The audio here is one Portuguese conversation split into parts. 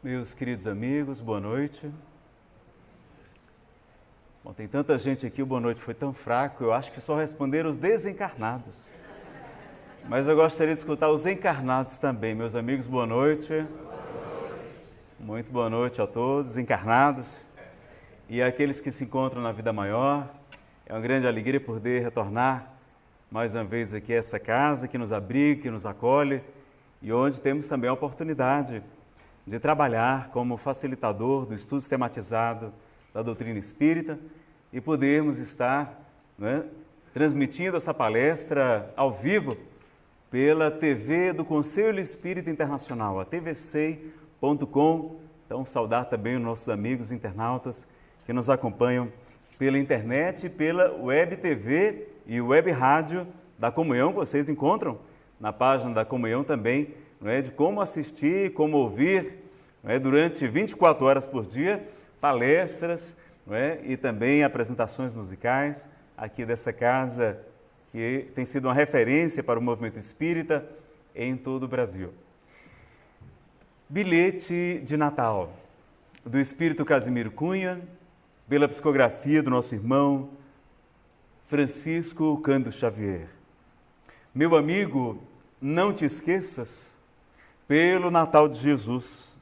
Meus queridos amigos, boa noite. Bom, tem tanta gente aqui, o boa noite foi tão fraco, eu acho que só responderam os desencarnados. Mas eu gostaria de escutar os encarnados também. Meus amigos, boa noite. Muito boa noite a todos, encarnados. E aqueles que se encontram na vida maior. É uma grande alegria poder retornar mais uma vez aqui a essa casa que nos abriga, que nos acolhe e onde temos também a oportunidade de trabalhar como facilitador do estudo sistematizado da doutrina espírita e podermos estar transmitindo essa palestra ao vivo pela TV do Conselho Espírita Internacional, a tvsei.com. Então, saudar também os nossos amigos internautas que nos acompanham pela internet, pela web TV e web rádio da Comunhão, que vocês encontram na página da Comunhão também, de como assistir, como ouvir, durante 24 horas por dia, palestras e também apresentações musicais aqui dessa casa, que tem sido uma referência para o movimento espírita em todo o Brasil. Bilhete de Natal, do Espírito Casimiro Cunha, pela psicografia do nosso irmão Francisco Cândido Xavier. Meu amigo, não te esqueças, pelo Natal de Jesus,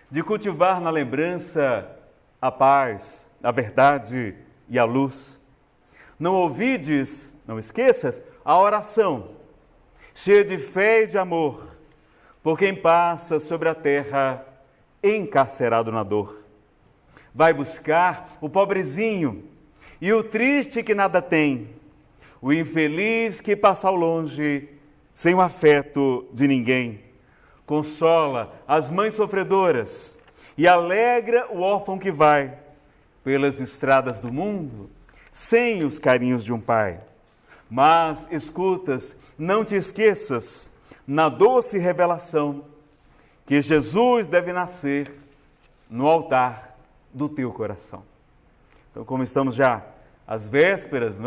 de cultivar na lembrança a paz, a verdade e a luz. Não ouvides, não esqueças, a oração, cheia de fé e de amor, por quem passa sobre a terra encarcerado na dor. Vai buscar o pobrezinho e o triste que nada tem, o infeliz que passa ao longe, sem o afeto de ninguém. Consola as mães sofredoras e alegra o órfão que vai pelas estradas do mundo, sem os carinhos de um pai. Mas escutas, não te esqueças, na doce revelação, que Jesus deve nascer no altar do teu coração. Então, como estamos já às vésperas,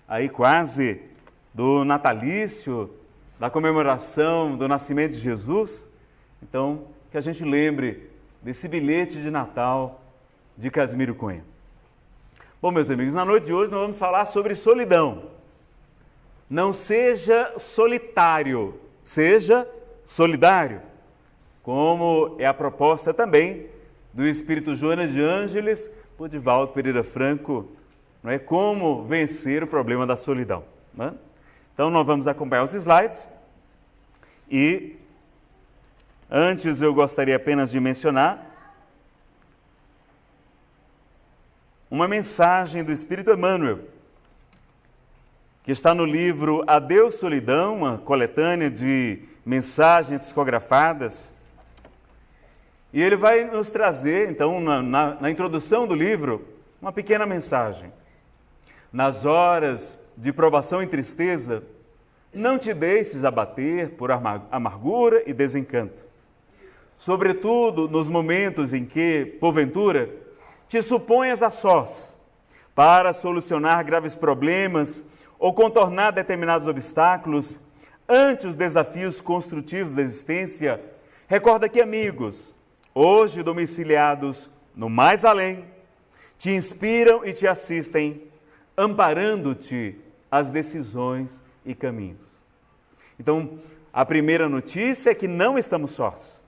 aí quase do natalício, da comemoração do nascimento de Jesus, então que a gente lembre desse bilhete de Natal de Casimiro Cunha. Bom, meus amigos, na noite de hoje nós vamos falar sobre solidão. Não seja solitário, seja solidário, como é a proposta também do Espírito Joana de Ângeles, por Divaldo Pereira Franco, como vencer o problema da solidão. Então, nós vamos acompanhar os slides e antes eu gostaria apenas de mencionar uma mensagem do Espírito Emmanuel, que está no livro Adeus Solidão, uma coletânea de mensagens psicografadas. E ele vai nos trazer, então, na introdução do livro, uma pequena mensagem. Nas horas de provação e tristeza, não te deixes abater por amargura e desencanto. Sobretudo nos momentos em que, porventura, te suponhas a sós para solucionar graves problemas ou contornar determinados obstáculos ante os desafios construtivos da existência, recorda que amigos, hoje domiciliados no mais além, te inspiram e te assistem, amparando-te as decisões e caminhos. Então, a primeira notícia é que não estamos sós.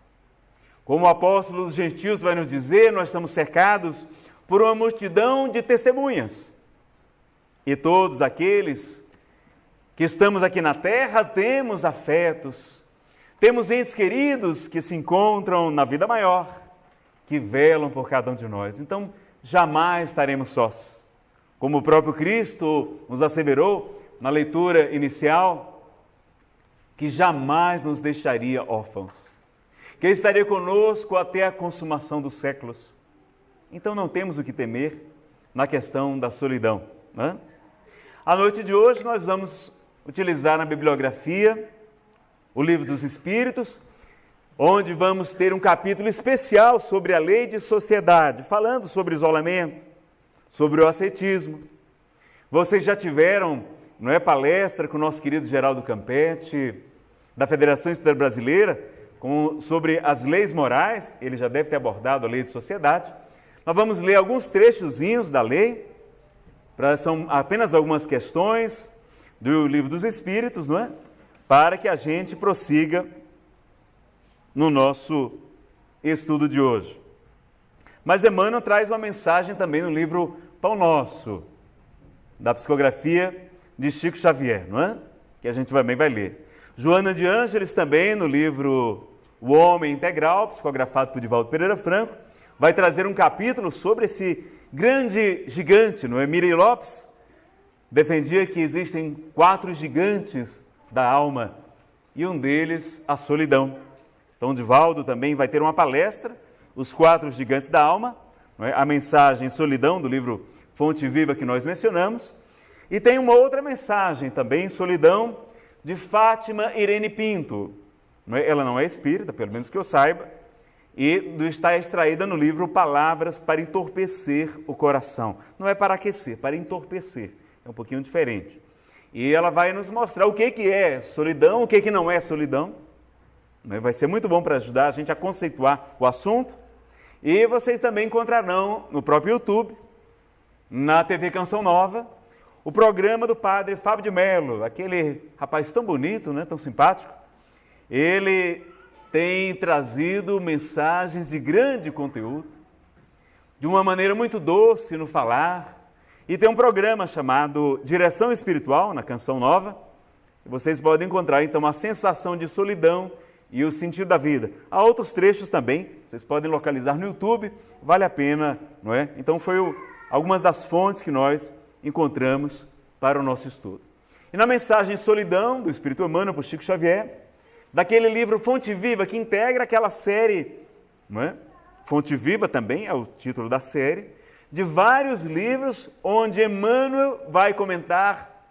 Como o apóstolo dos gentios vai nos dizer, nós estamos cercados por uma multidão de testemunhas. E todos aqueles que estamos aqui na terra temos afetos, temos entes queridos que se encontram na vida maior, que velam por cada um de nós. Então, jamais estaremos sós. Como o próprio Cristo nos asseverou na leitura inicial, que jamais nos deixaria órfãos, que Ele estaria conosco até a consumação dos séculos. Então não temos o que temer na questão da solidão. A noite de hoje nós vamos utilizar na bibliografia o Livro dos Espíritos, onde vamos ter um capítulo especial sobre a lei de sociedade, falando sobre isolamento, sobre o ascetismo. Vocês já tiveram, palestra com o nosso querido Geraldo Campetti, da Federação Espírita Brasileira, sobre as leis morais, ele já deve ter abordado a lei de sociedade. Nós vamos ler alguns trechozinhos da lei, são apenas algumas questões do Livro dos Espíritos, não é? Para que a gente prossiga no nosso estudo de hoje. Mas Emmanuel traz uma mensagem também no livro Pão Nosso, da psicografia de Chico Xavier, não é? Que a gente também vai ler. Joana de Ângeles também, no livro O Homem Integral, psicografado por Divaldo Pereira Franco, vai trazer um capítulo sobre esse grande gigante, não é? Miri Lopes defendia que existem 4 gigantes da alma e um deles a solidão. Então Divaldo também vai ter uma palestra, os 4 gigantes da alma, não é? A mensagem Solidão do livro Fonte Viva que nós mencionamos, e tem uma outra mensagem também, Solidão, de Fátima Irene Pinto. Não é? Ela não é espírita, pelo menos que eu saiba, e está extraída no livro Palavras para Entorpecer o Coração. Não é para aquecer, para entorpecer. É um pouquinho diferente. E ela vai nos mostrar o que é solidão, o que não é solidão. Vai ser muito bom para ajudar a gente a conceituar o assunto. E vocês também encontrarão no próprio YouTube, na TV Canção Nova, o programa do padre Fábio de Mello, aquele rapaz tão bonito, né, tão simpático. Ele tem trazido mensagens de grande conteúdo, de uma maneira muito doce no falar, e tem um programa chamado Direção Espiritual, na Canção Nova, e vocês podem encontrar então a sensação de solidão e o sentido da vida. Há outros trechos também, vocês podem localizar no YouTube, vale a pena, não é? Então foi algumas das fontes que nós encontramos para o nosso estudo. E na mensagem Solidão, do Espírito Emmanuel por Chico Xavier, daquele livro Fonte Viva, que integra aquela série, não é? Fonte Viva também é o título da série, de vários livros onde Emmanuel vai comentar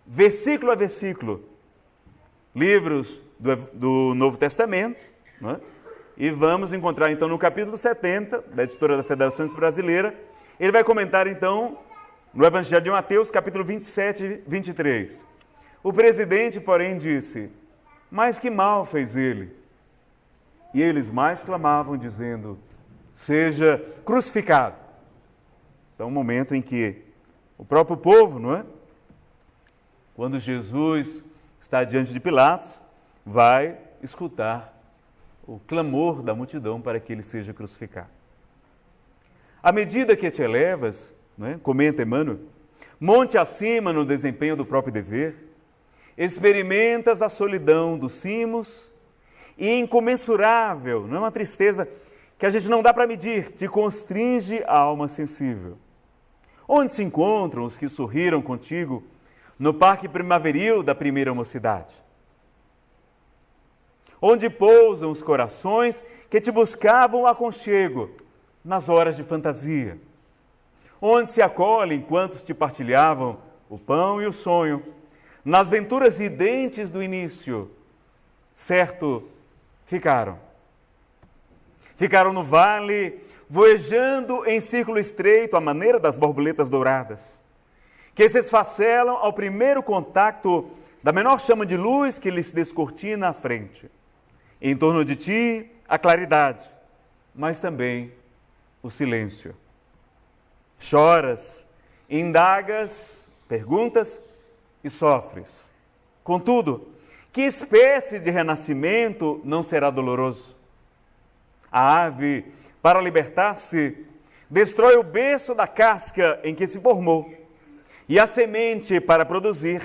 versículo a versículo, livros do Novo Testamento, não é? E vamos encontrar então no capítulo 70, da editora da Federação Brasileira, ele vai comentar então no Evangelho de Mateus, capítulo 27 e 23. O presidente, porém, disse: mas que mal fez ele? E eles mais clamavam, dizendo: seja crucificado. Então, um momento em que o próprio povo, não é? Quando Jesus está diante de Pilatos, vai escutar o clamor da multidão para que ele seja crucificado. À medida que te elevas, não é? Comenta Emmanuel, monte acima no desempenho do próprio dever, experimentas a solidão dos cimos e incomensurável, não é uma tristeza que a gente não dá para medir, te constringe a alma sensível. Onde se encontram os que sorriram contigo no parque primaveril da primeira mocidade? Onde pousam os corações que te buscavam aconchego nas horas de fantasia? Onde se acolhem quantos te partilhavam o pão e o sonho, nas venturas ridentes do início? Certo, ficaram. Ficaram no vale, voejando em círculo estreito, à maneira das borboletas douradas, que se esfacelam ao primeiro contato da menor chama de luz que lhes descortina à frente. Em torno de ti, a claridade, mas também o silêncio. Choras, indagas, perguntas e sofres. Contudo, que espécie de renascimento não será doloroso? A ave, para libertar-se, destrói o berço da casca em que se formou, e a semente, para produzir,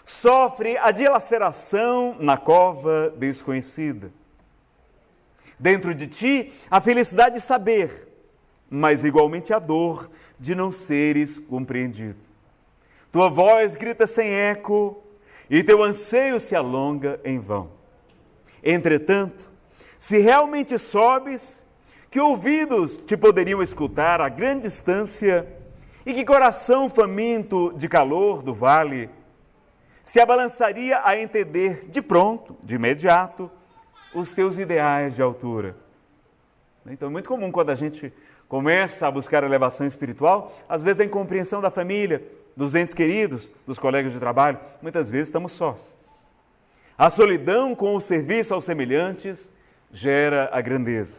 sofre a dilaceração na cova desconhecida. Dentro de ti, a felicidade de saber, mas igualmente a dor de não seres compreendido. Tua voz grita sem eco e teu anseio se alonga em vão. Entretanto, se realmente sobes, que ouvidos te poderiam escutar a grande distância e que coração faminto de calor do vale se abalançaria a entender de pronto, de imediato, os teus ideais de altura. Então é muito comum quando a gente começa a buscar a elevação espiritual, às vezes a incompreensão da família, dos entes queridos, dos colegas de trabalho, muitas vezes estamos sós. A solidão com o serviço aos semelhantes gera a grandeza.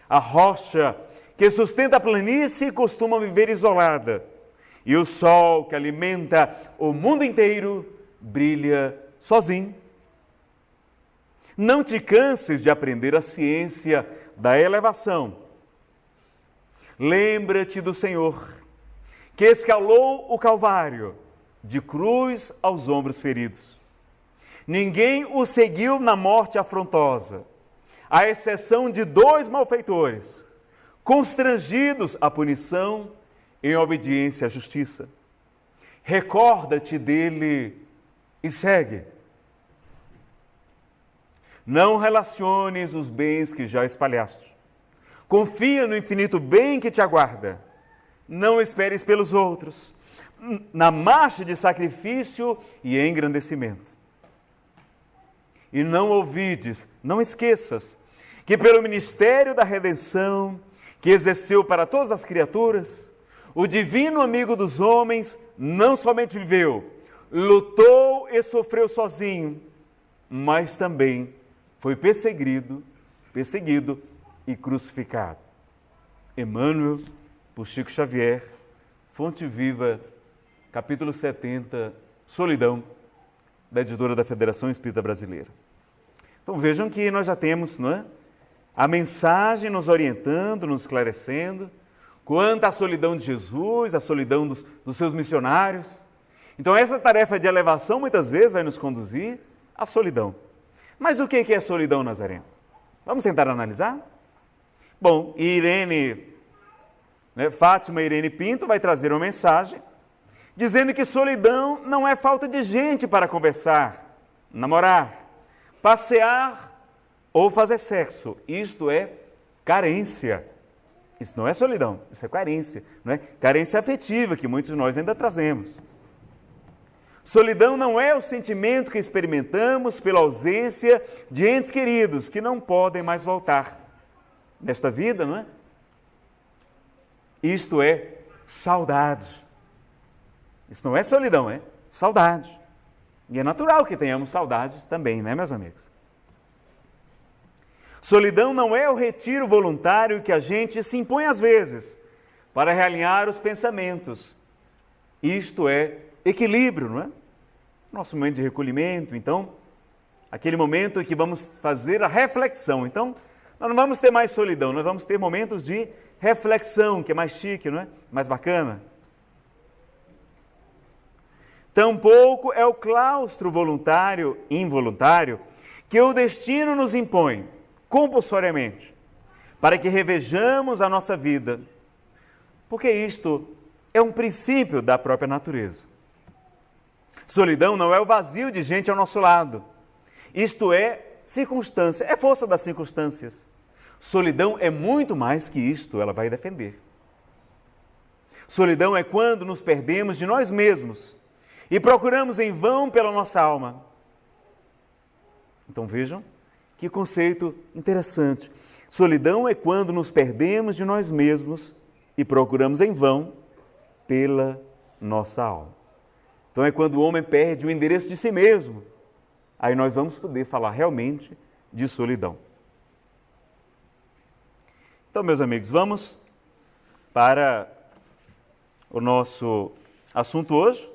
A rocha que sustenta a planície costuma viver isolada, e o sol que alimenta o mundo inteiro brilha sozinho. Não te canses de aprender a ciência da elevação. Lembra-te do Senhor, que escalou o Calvário, de cruz aos ombros feridos. Ninguém o seguiu na morte afrontosa, à exceção de 2 malfeitores, constrangidos à punição em obediência à justiça. Recorda-te dele e segue. Não relaciones os bens que já espalhaste. Confia no infinito bem que te aguarda. Não esperes pelos outros, na marcha de sacrifício e engrandecimento. E não ouvides, não esqueças, que pelo ministério da redenção, que exerceu para todas as criaturas, o divino amigo dos homens não somente viveu, lutou e sofreu sozinho, mas também foi perseguido e crucificado. Emmanuel, por Chico Xavier, Fonte Viva, capítulo 70, Solidão, da editora da Federação Espírita Brasileira. Então vejam que nós já temos, não é? A mensagem nos orientando, nos esclarecendo, quanto à solidão de Jesus, a solidão dos seus missionários. Então essa tarefa de elevação muitas vezes vai nos conduzir à solidão. Mas o que é solidão, Nazareno? Vamos tentar analisar? Bom, Fátima Irene Pinto vai trazer uma mensagem dizendo que solidão não é falta de gente para conversar, namorar, passear ou fazer sexo. Isto é carência. Isso não é solidão, isso é carência, não é? Carência afetiva que muitos de nós ainda trazemos. Solidão não é o sentimento que experimentamos pela ausência de entes queridos que não podem mais voltar nesta vida, não é? Isto é saudade. Isso não é solidão, é saudade. E é natural que tenhamos saudades também, né, meus amigos? Solidão não é o retiro voluntário que a gente se impõe às vezes para realinhar os pensamentos. Isto é equilíbrio, não é? Nosso momento de recolhimento, então, aquele momento em que vamos fazer a reflexão. Então, nós não vamos ter mais solidão, nós vamos ter momentos de reflexão, que é mais chique, não é? Mais bacana. Tampouco é o claustro voluntário, involuntário, que o destino nos impõe, compulsoriamente, para que revejamos a nossa vida, porque isto é um princípio da própria natureza. Solidão não é o vazio de gente ao nosso lado. Isto é circunstância, é força das circunstâncias. Solidão é muito mais que isto, ela vai defender. Solidão é quando nos perdemos de nós mesmos e procuramos em vão pela nossa alma. Então vejam que conceito interessante. Solidão é quando nos perdemos de nós mesmos e procuramos em vão pela nossa alma. Então é quando o homem perde o endereço de si mesmo. Aí nós vamos poder falar realmente de solidão. Então, meus amigos, vamos para o nosso assunto hoje.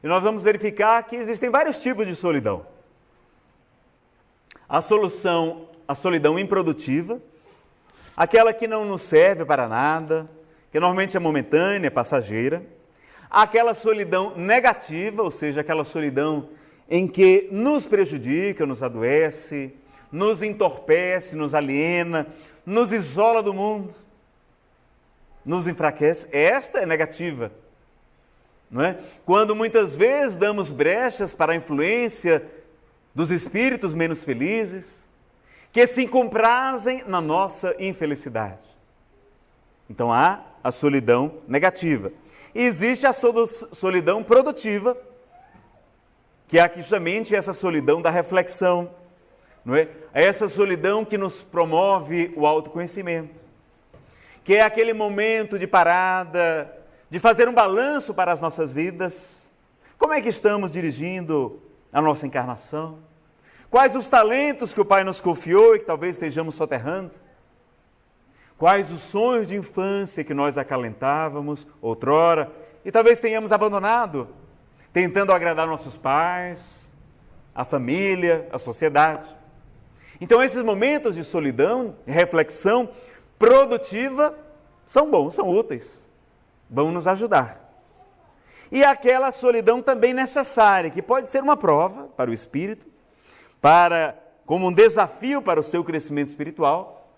E nós vamos verificar que existem vários tipos de solidão. A solidão improdutiva, aquela que não nos serve para nada, que normalmente é momentânea, passageira. Aquela solidão negativa, ou seja, aquela solidão em que nos prejudica, nos adoece, nos entorpece, nos aliena, nos isola do mundo, nos enfraquece. Esta é negativa, não é? Quando muitas vezes damos brechas para a influência dos espíritos menos felizes, que se comprazem na nossa infelicidade. Então há a solidão negativa. E existe a solidão produtiva, que é justamente essa solidão da reflexão, não é? É essa solidão que nos promove o autoconhecimento, que é aquele momento de parada, de fazer um balanço para as nossas vidas. Como é que estamos dirigindo a nossa encarnação? Quais os talentos que o Pai nos confiou e que talvez estejamos soterrando? Quais os sonhos de infância que nós acalentávamos outrora e talvez tenhamos abandonado, tentando agradar nossos pais, a família, a sociedade? Então, esses momentos de solidão, de reflexão produtiva, são bons, são úteis, vão nos ajudar. E aquela solidão também necessária, que pode ser uma prova para o espírito, como um desafio para o seu crescimento espiritual,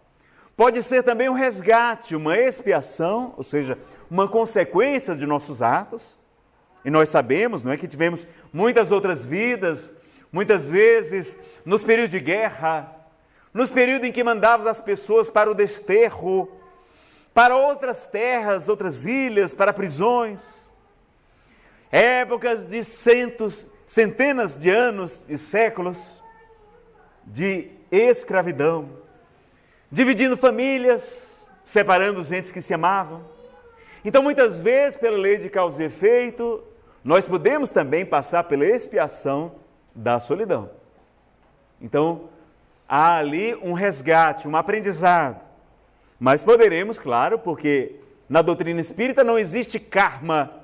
pode ser também um resgate, uma expiação, ou seja, uma consequência de nossos atos. E nós sabemos, não é, que tivemos muitas outras vidas, muitas vezes nos períodos de guerra, nos períodos em que mandávamos as pessoas para o desterro, para outras terras, outras ilhas, para prisões. Épocas de centenas de anos e séculos de escravidão, dividindo famílias, separando os entes que se amavam. Então, muitas vezes, pela lei de causa e efeito, nós podemos também passar pela expiação da solidão. Então, há ali um resgate, um aprendizado. Mas poderemos, claro, porque na doutrina espírita não existe karma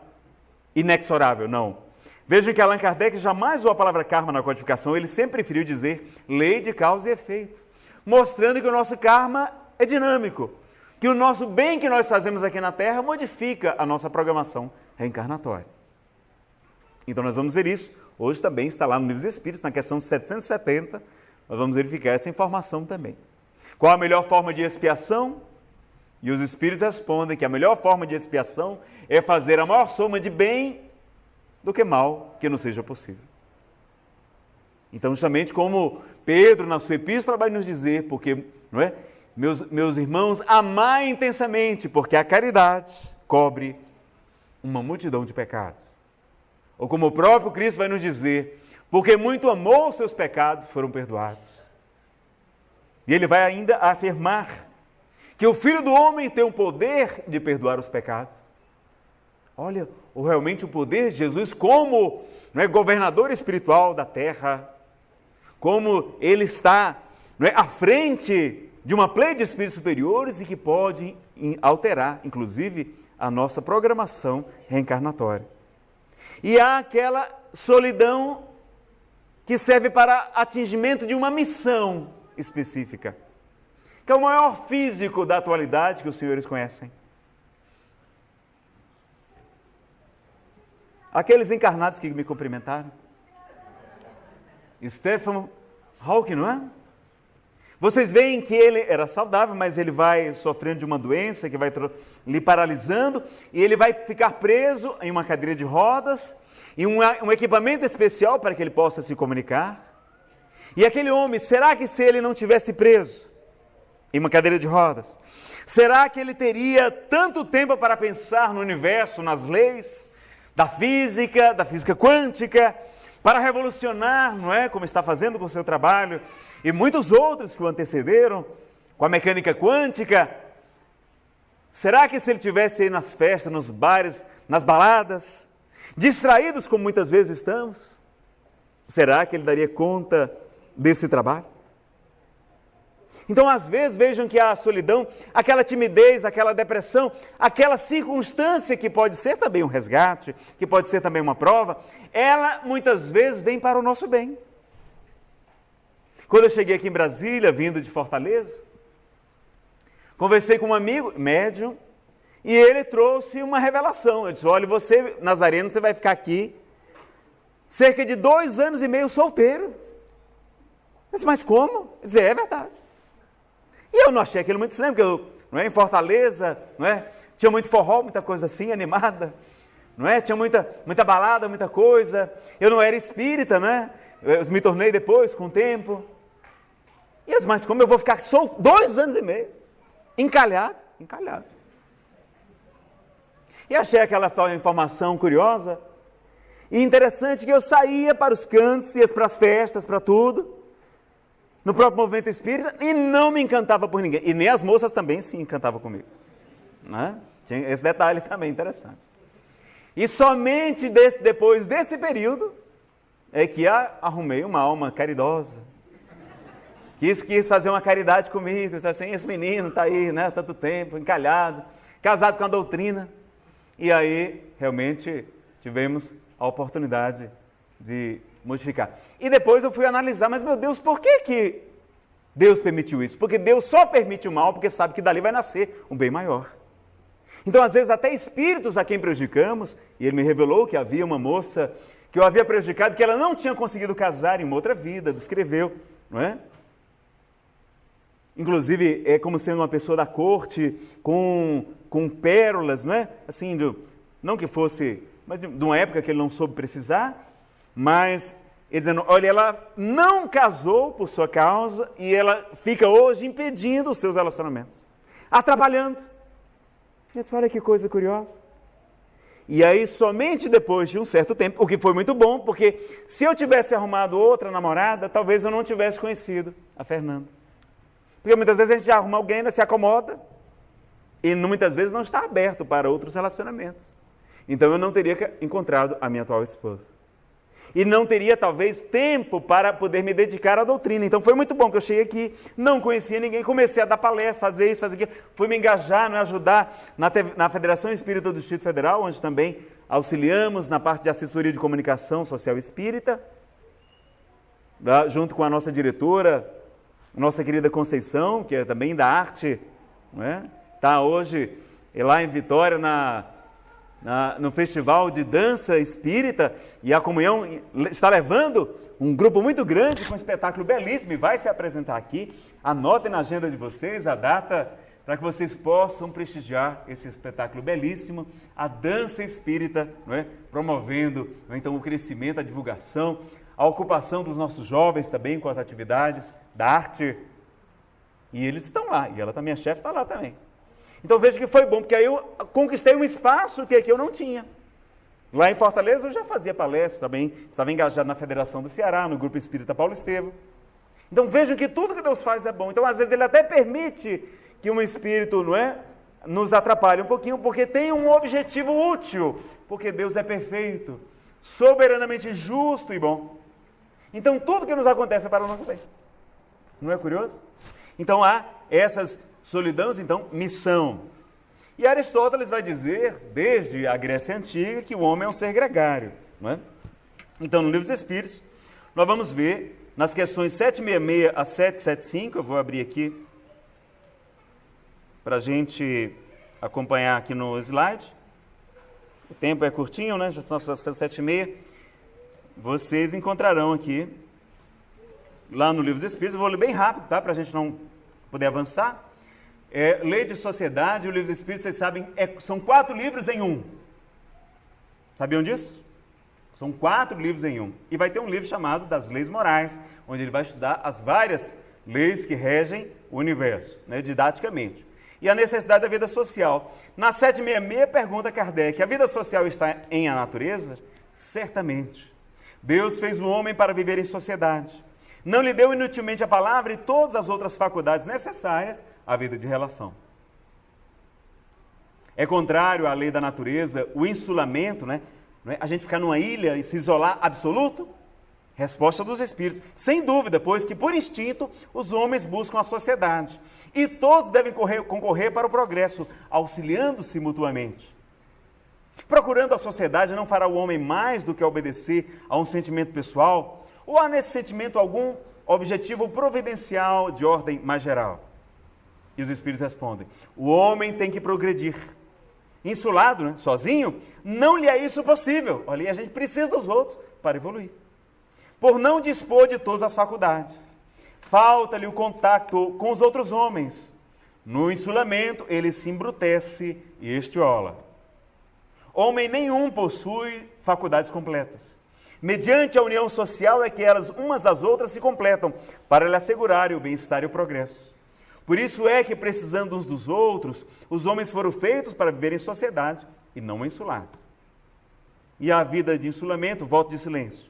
inexorável, não. Vejam que Allan Kardec jamais usou a palavra karma na codificação, ele sempre preferiu dizer lei de causa e efeito, mostrando que o nosso karma é dinâmico, que o nosso bem que nós fazemos aqui na Terra modifica a nossa programação reencarnatória. Então nós vamos ver isso, hoje também está lá no Livro dos Espíritos, na questão 770, nós vamos verificar essa informação também. Qual a melhor forma de expiação? E os Espíritos respondem que a melhor forma de expiação é fazer a maior soma de bem do que mal que não seja possível. Então, justamente como Pedro, na sua epístola, vai nos dizer, porque, não é? Meus irmãos, amai intensamente, porque a caridade cobre uma multidão de pecados. Ou como o próprio Cristo vai nos dizer, porque muito amou os seus pecados, foram perdoados. E ele vai ainda afirmar que o Filho do Homem tem o poder de perdoar os pecados. Olha, realmente o poder de Jesus como, não é, governador espiritual da terra, como ele está, não é, à frente de uma pleia de espíritos superiores e que pode alterar, inclusive, a nossa programação reencarnatória. E há aquela solidão que serve para atingimento de uma missão específica, que é o maior físico da atualidade que os senhores conhecem. Aqueles encarnados que me cumprimentaram. Stephen Hawking, não é? Vocês veem que ele era saudável, mas ele vai sofrendo de uma doença que vai lhe paralisando e ele vai ficar preso em uma cadeira de rodas e um equipamento especial para que ele possa se comunicar. E aquele homem, será que se ele não tivesse preso em uma cadeira de rodas, será que ele teria tanto tempo para pensar no universo, nas leis da física quântica, para revolucionar, não é, como está fazendo com o seu trabalho, e muitos outros que o antecederam, com a mecânica quântica? Será que se ele tivesse aí nas festas, nos bares, nas baladas, distraídos como muitas vezes estamos, será que ele daria conta desse trabalho? Então, às vezes, vejam que a solidão, aquela timidez, aquela depressão, aquela circunstância que pode ser também um resgate, que pode ser também uma prova, ela muitas vezes vem para o nosso bem. Quando eu cheguei aqui em Brasília, vindo de Fortaleza, conversei com um amigo, médium, e ele trouxe uma revelação. Ele disse, olha, você, Nazareno, você vai ficar aqui cerca de 2 anos e meio solteiro. Eu disse, mas como? Ele disse, é verdade. E eu não achei aquilo muito estranho, porque eu, não é, em Fortaleza, não é, tinha muito forró, muita coisa assim, animada, não é? Tinha muita balada, muita coisa. Eu não era espírita, né? Eu me tornei depois, com o tempo. E eu disse, mas como eu vou ficar solto 2 anos e meio? Encalhado. E achei aquela informação curiosa e interessante que eu saía para os cantos, ia para as festas, para tudo, no próprio movimento espírita, e não me encantava por ninguém. E nem as moças também se encantavam comigo. Né? Tinha esse detalhe também interessante. E somente depois desse período é que arrumei uma alma caridosa, quis fazer uma caridade comigo, assim, esse menino está aí, né, tanto tempo, encalhado, casado com a doutrina. E aí, realmente, tivemos a oportunidade de modificar. E depois eu fui analisar, mas meu Deus, por que Deus permitiu isso? Porque Deus só permite o mal porque sabe que dali vai nascer um bem maior. Então, às vezes, até espíritos a quem prejudicamos, e ele me revelou que havia uma moça que eu havia prejudicado, que ela não tinha conseguido casar em uma outra vida, descreveu, não é? Inclusive, é como sendo uma pessoa da corte, com pérolas, não é? Assim, não que fosse, mas de uma época que ele não soube precisar, mas ele dizendo, olha, ela não casou por sua causa e ela fica hoje impedindo os seus relacionamentos, atrapalhando. Eu disse, olha que coisa curiosa. E aí, somente depois de um certo tempo, o que foi muito bom, porque se eu tivesse arrumado outra namorada, talvez eu não tivesse conhecido a Fernanda. Porque muitas vezes a gente já arruma alguém, ainda se acomoda, e muitas vezes não está aberto para outros relacionamentos. Então eu não teria encontrado a minha atual esposa. E não teria, talvez, tempo para poder me dedicar à doutrina. Então foi muito bom que eu cheguei aqui, não conhecia ninguém, comecei a dar palestra, fazer isso, fazer aquilo. Fui me engajar, me ajudar na Federação Espírita do Distrito Federal, onde também auxiliamos na parte de assessoria de comunicação social espírita, junto com a nossa diretora, nossa querida Conceição, que é também da arte, não é? Está hoje lá em Vitória, no Festival de Dança Espírita, e a Comunhão está levando um grupo muito grande com um espetáculo belíssimo e vai se apresentar aqui. Anotem na agenda de vocês a data para que vocês possam prestigiar esse espetáculo belíssimo, a dança espírita, não é? Promovendo, não é? Então, o crescimento, a divulgação, a ocupação dos nossos jovens também com as atividades da arte. E eles estão lá, e ela também, a chefe, está lá também. Então veja que foi bom, porque aí eu conquistei um espaço que aqui eu não tinha. Lá em Fortaleza eu já fazia palestra também, estava engajado na Federação do Ceará, no Grupo Espírita Paulo Estevam. Então vejam que tudo que Deus faz é bom. Então às vezes Ele até permite que um espírito, não é, nos atrapalhe um pouquinho, porque tem um objetivo útil, porque Deus é perfeito, soberanamente justo e bom. Então tudo que nos acontece é para o nosso bem. Não é curioso? Então há essas solidões, então, missão. E Aristóteles vai dizer, desde a Grécia Antiga, que o homem é um ser gregário. Não é? Então, no Livro dos Espíritos, nós vamos ver, nas questões 766 a 775, eu vou abrir aqui, para a gente acompanhar aqui no slide. O tempo é curtinho, né? Já são as 7h30. Vocês encontrarão aqui, lá no Livro dos Espíritos, eu vou ler bem rápido, tá? Para a gente não poder avançar. Lei de Sociedade, o Livro dos Espíritos, vocês sabem, são 4 livros em um. Sabiam disso? São 4 livros em um. E vai ter um livro chamado das Leis Morais, onde ele vai estudar as várias leis que regem o universo, né, didaticamente. E a necessidade da vida social. Na 766 pergunta Kardec, a vida social está em a natureza? Certamente. Deus fez o homem para viver em sociedade. Não lhe deu inutilmente a palavra e todas as outras faculdades necessárias à vida de relação. É contrário à lei da natureza o insulamento, né? A gente ficar numa ilha e se isolar absoluto? Resposta dos Espíritos. Sem dúvida, pois que por instinto os homens buscam a sociedade. E todos devem concorrer para o progresso, auxiliando-se mutuamente. Procurando a sociedade não fará o homem mais do que obedecer a um sentimento pessoal, ou há nesse sentimento algum objetivo providencial de ordem mais geral? E os Espíritos respondem, o homem tem que progredir. Insulado, né, sozinho, não lhe é isso possível. Olha, a gente precisa dos outros para evoluir. Por não dispor de todas as faculdades. Falta-lhe o contato com os outros homens. No insulamento, ele se embrutece e estiola. Homem nenhum possui faculdades completas. Mediante a união social é que elas umas às outras se completam, para lhe assegurarem o bem-estar e o progresso. Por isso é que, precisando uns dos outros, os homens foram feitos para viver em sociedade e não insulados. E a vida de insulamento, voto de silêncio.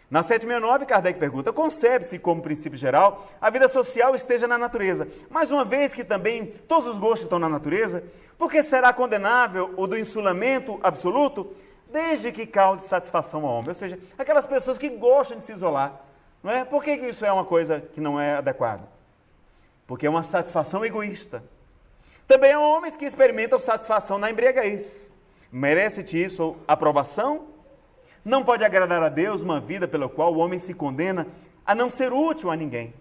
Na 769, Kardec pergunta, concebe-se como princípio geral a vida social esteja na natureza, mas uma vez que também todos os gostos estão na natureza, por que será condenável o do insulamento absoluto, desde que cause satisfação ao homem? Ou seja, aquelas pessoas que gostam de se isolar, Não é? Por que isso é uma coisa que não é adequada? Porque é uma satisfação egoísta. Também há homens que experimentam satisfação na embriaguez. Merece-te isso aprovação? Não pode agradar a Deus uma vida pela qual o homem se condena a não ser útil a ninguém.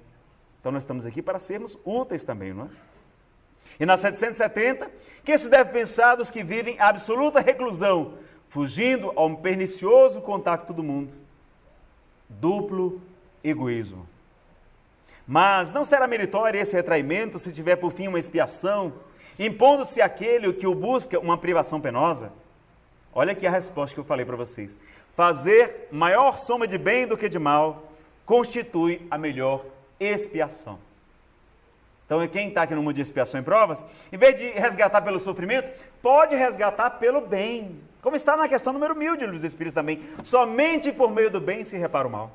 Então nós estamos aqui para sermos úteis também, não é? E na 770, que se deve pensar dos que vivem a absoluta reclusão, fugindo ao pernicioso contato do mundo? Duplo egoísmo. Mas não será meritório esse retraimento se tiver por fim uma expiação, impondo-se àquele que o busca uma privação penosa? Olha aqui a resposta que eu falei para vocês. Fazer maior soma de bem do que de mal constitui a melhor expiação. Então, quem está aqui no mundo de expiação e provas, em vez de resgatar pelo sofrimento, pode resgatar pelo bem. Como está na questão número 1000 de Livro dos Espíritos também. Somente por meio do bem se repara o mal.